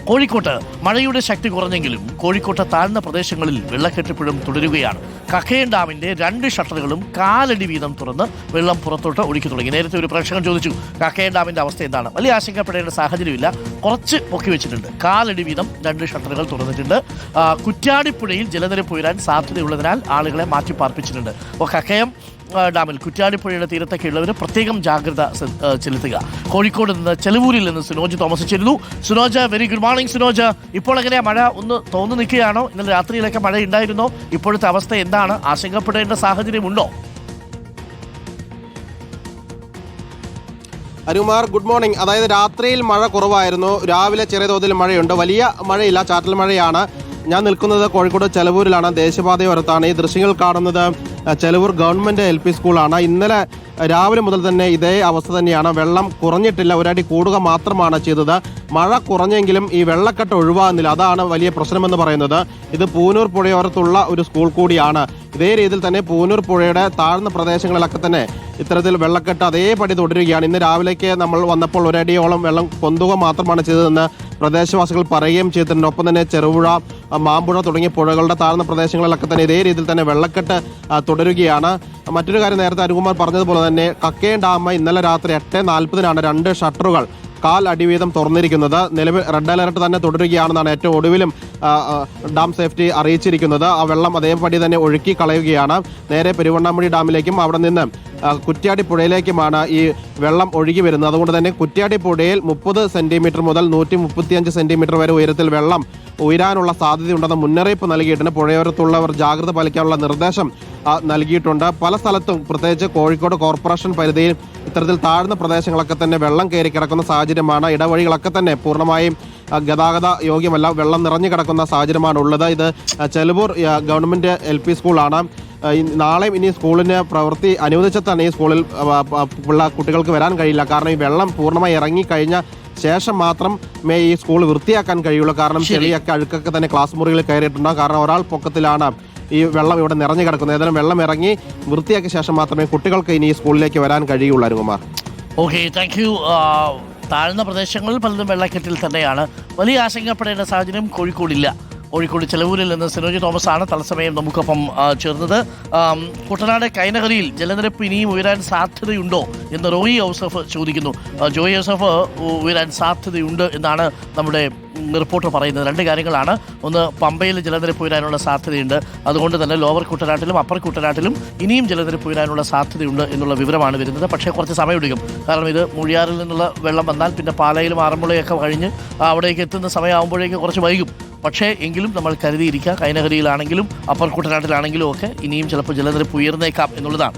കോഴിക്കോട്ട് മഴയുടെ ശക്തി കുറഞ്ഞെങ്കിലും കോഴിക്കോട്ടെ താഴ്ന്ന പ്രദേശങ്ങളിൽ വെള്ളക്കെട്ടിപ്പുഴം തുടരുകയാണ്. കക്കയം ഡാമിന്റെ 2 ഷട്ടറുകളും 1/4 അടി വീതം തുറന്ന് വെള്ളം പുറത്തോട്ട് ഒഴുക്കി തുടങ്ങി. നേരത്തെ ഒരു പ്രേക്ഷകൻ ചോദിച്ചു കക്കയം ഡാമിന്റെ അവസ്ഥ എന്താണ്. വലിയ ആശങ്കപ്പെടേണ്ട സാഹചര്യമില്ല, കുറച്ച് പൊക്കി വെച്ചിട്ടുണ്ട്. 1/4 അടി വീതം 2 ഷട്ടറുകൾ തുറന്നിട്ടുണ്ട്. കുറ്റ്യാടിപ്പുഴയിൽ ജലനിരപ്പ് ഉയരാൻ സാധ്യതയുള്ളതിനാൽ ആളുകളെ മാറ്റിപ്പാർപ്പിച്ചിട്ടുണ്ട്. അപ്പോൾ കക്കയം ഡാമിൽ കുറ്റ്യാടിപ്പുഴയുടെ തീരത്തൊക്കെ ഉള്ളവർ പ്രത്യേകം ജാഗ്രത ചെലുത്തുക. കോഴിക്കോട് നിന്ന് ചെലവൂരിൽ നിന്ന് സുനോജ് തോമസ് ചേരുന്നു. Sunoj, very good morning Sunoj. ഇപ്പോൾ എങ്ങനെയാ, മഴ ഒന്ന് തോന്നു നിൽക്കുകയാണോ? ഇന്നലെ രാത്രിയിലൊക്കെ മഴ ഉണ്ടായിരുന്നോ? ഇപ്പോഴത്തെ അവസ്ഥ എന്താണ്? ആശങ്കപ്പെടേണ്ട സാഹചര്യമുണ്ടോ? അരുമാർ, ഗുഡ് മോർണിംഗ്. അതായത് രാത്രിയിൽ മഴ കുറവായിരുന്നു, രാവിലെ ചെറിയ തോതിൽ മഴയുണ്ട്. വലിയ മഴയില്ല, ചാറ്റൽ മഴയാണ്. ഞാൻ നിൽക്കുന്നത് കോഴിക്കോട് ചെലവൂരിലാണ്, ദേശീയപാതയോരത്താണ്. ഈ ദൃശ്യങ്ങൾ കാണുന്നത് ചെലവൂർ ഗവൺമെൻറ് LP സ്കൂളാണ്. ഇന്നലെ രാവിലെ മുതൽ തന്നെ ഇതേ അവസ്ഥ തന്നെയാണ്. വെള്ളം കുറഞ്ഞിട്ടില്ല, ഒരടി കൂടുക മാത്രമാണ് ചെയ്തത്. മഴ കുറഞ്ഞെങ്കിലും ഈ വെള്ളക്കെട്ട് ഒഴിവാകുന്നില്ല, അതാണ് വലിയ പ്രശ്നമെന്ന് പറയുന്നത്. ഇത് പൂനൂർ പുഴയോരത്തുള്ള ഒരു സ്കൂൾ കൂടിയാണ്. ഇതേ രീതിയിൽ തന്നെ പൂനൂർ പുഴയുടെ താഴ്ന്ന പ്രദേശങ്ങളിലൊക്കെ തന്നെ ഇത്തരത്തിൽ വെള്ളക്കെട്ട് അതേപടി തുടരുകയാണ്. ഇന്ന് രാവിലേക്ക് നമ്മൾ വന്നപ്പോൾ ഒരടിയോളം വെള്ളം പൊന്തുക മാത്രമാണ് ചെയ്തതെന്ന് പ്രദേശവാസികൾ പറയുകയും ചെയ്തിട്ടുണ്ട്. ഒപ്പം തന്നെ ചെറുപുഴ, മാമ്പുഴ തുടങ്ങിയ പുഴകളുടെ താഴ്ന്ന പ്രദേശങ്ങളിലൊക്കെ തന്നെ ഇതേ രീതിയിൽ തന്നെ വെള്ളക്കെട്ട് തുടരുകയാണ്. മറ്റൊരു കാര്യം, നേരത്തെ അരുകുമാർ പറഞ്ഞതുപോലെ തന്നെ കക്കയം ഡാം ഇന്നലെ രാത്രി 8:40-നാണ് 2 ഷട്ടറുകൾ 1/4 അടി വീതം തുറന്നിരിക്കുന്നത്. നിലവിൽ റെഡ് അലർട്ട് തന്നെ തുടരുകയാണെന്നാണ് ഏറ്റവും ഒടുവിലും ഡാം സേഫ്റ്റി അറിയിച്ചിരിക്കുന്നത്. ആ വെള്ളം അതേപടി തന്നെ ഒഴുക്കി കളയുകയാണ്. നേരെ പെരുവണ്ണാമുഴി ഡാമിലേക്കും അവിടെ നിന്ന് കുറ്റ്യാടി പുഴയിലേക്കുമാണ് ഈ വെള്ളം ഒഴുകി വരുന്നത്. അതുകൊണ്ട് തന്നെ കുറ്റ്യാടി പുഴയിൽ 30 സെന്റിമീറ്റർ മുതൽ 135 സെന്റിമീറ്റർ വരെ ഉയരത്തിൽ വെള്ളം ഉയരാനുള്ള സാധ്യതയുണ്ടെന്ന് മുന്നറിയിപ്പ് നൽകിയിട്ടുണ്ട്. പുഴയോരത്തുള്ളവർ ജാഗ്രത പാലിക്കാനുള്ള നിർദ്ദേശം നൽകിയിട്ടുണ്ട്. പല സ്ഥലത്തും, പ്രത്യേകിച്ച് കോഴിക്കോട് കോർപ്പറേഷൻ പരിധിയിൽ ഇത്തരത്തിൽ താഴ്ന്ന പ്രദേശങ്ങളൊക്കെ തന്നെ വെള്ളം കയറി കിടക്കുന്ന സാഹചര്യമാണ്. ഇടവഴികളൊക്കെ തന്നെ പൂർണ്ണമായും ഗതാഗത യോഗ്യമല്ല, വെള്ളം നിറഞ്ഞു കിടക്കുന്ന സാഹചര്യമാണ് ഉള്ളത്. ഇത് ചെലവൂർ ഗവൺമെൻറ് LP സ്കൂളാണ്. നാളെയും ഇനി സ്കൂളിന് പ്രവൃത്തി അനുവദിച്ചാൽ തന്നെ ഈ സ്കൂളിൽ കുട്ടികൾക്ക് വരാൻ കഴിയില്ല. കാരണം ഈ വെള്ളം പൂർണ്ണമായി ഇറങ്ങിക്കഴിഞ്ഞ ശേഷം മാത്രമേ ഈ സ്കൂൾ വൃത്തിയാക്കാൻ കഴിയുള്ളൂ. കാരണം ചെളിയൊക്കെ അഴുക്കൊക്കെ തന്നെ ക്ലാസ് മുറികളിൽ കയറിയിട്ടുണ്ടാകും. കാരണം ഒരാൾ പൊക്കത്തിലാണ് ഈ വെള്ളം ഇവിടെ നിറഞ്ഞു കിടക്കുന്നത്. ഏതായാലും വെള്ളം ഇറങ്ങി വൃത്തിയാക്കിയ ശേഷം മാത്രമേ കുട്ടികൾക്ക് ഇനി ഈ സ്കൂളിലേക്ക് വരാൻ കഴിയുള്ളൂ. അരുകുമാർ, ഓക്കെ, താങ്ക് യു. താഴ്ന്ന പ്രദേശങ്ങളിൽ പലതും വെള്ളക്കെട്ടിൽ തന്നെയാണ്. വലിയ ആശങ്കപ്പെടേണ്ട സാഹചര്യം കോഴിക്കോടില്ല. കോഴിക്കോട് ചെലവൂരിൽ നിന്ന് സുനോജ് തോമസ് ആണ് തത്സമയം നമുക്കൊപ്പം ചേർന്നത്. കുട്ടനാട് കൈനകരിയിൽ ജലനിരപ്പ് ഇനിയും ഉയരാൻ സാധ്യതയുണ്ടോ എന്ന് റോയി ഔസഫ് ചോദിക്കുന്നു. ജോയി ഔസഫ്, ഉയരാൻ സാധ്യതയുണ്ട് എന്നാണ് നമ്മുടെ റിപ്പോർട്ടർ പറയുന്നത്. 2 കാര്യങ്ങളാണ്. ഒന്ന്, പമ്പയിൽ ജലനിരപ്പ് ഉയരാനുള്ള സാധ്യതയുണ്ട്. അതുകൊണ്ട് തന്നെ ലോവർ കുട്ടനാട്ടിലും അപ്പർ കുട്ടനാട്ടിലും ഇനിയും ജലനിരപ്പ് ഉയരാനുള്ള സാധ്യതയുണ്ട് എന്നുള്ള വിവരമാണ് വരുന്നത്. പക്ഷേ കുറച്ച് സമയമെടുക്കും. കാരണം ഇത് മുഴിയാറിൽ നിന്നുള്ള വെള്ളം വന്നാൽ പിന്നെ പാലയിലും ആറന്മുളയൊക്കെ കഴിഞ്ഞ് അവിടേക്ക് എത്തുന്ന സമയമാകുമ്പോഴേക്ക് കുറച്ച് വൈകും. പക്ഷേ എങ്കിലും നമ്മൾ കരുതിയിരിക്കുക. കൈനകരിയിലാണെങ്കിലും അപ്പർ കുട്ടനാട്ടിലാണെങ്കിലും ഒക്കെ ഇനിയും ചിലപ്പോൾ ജലനിരപ്പ് ഉയർന്നേക്കാം എന്നുള്ളതാണ്.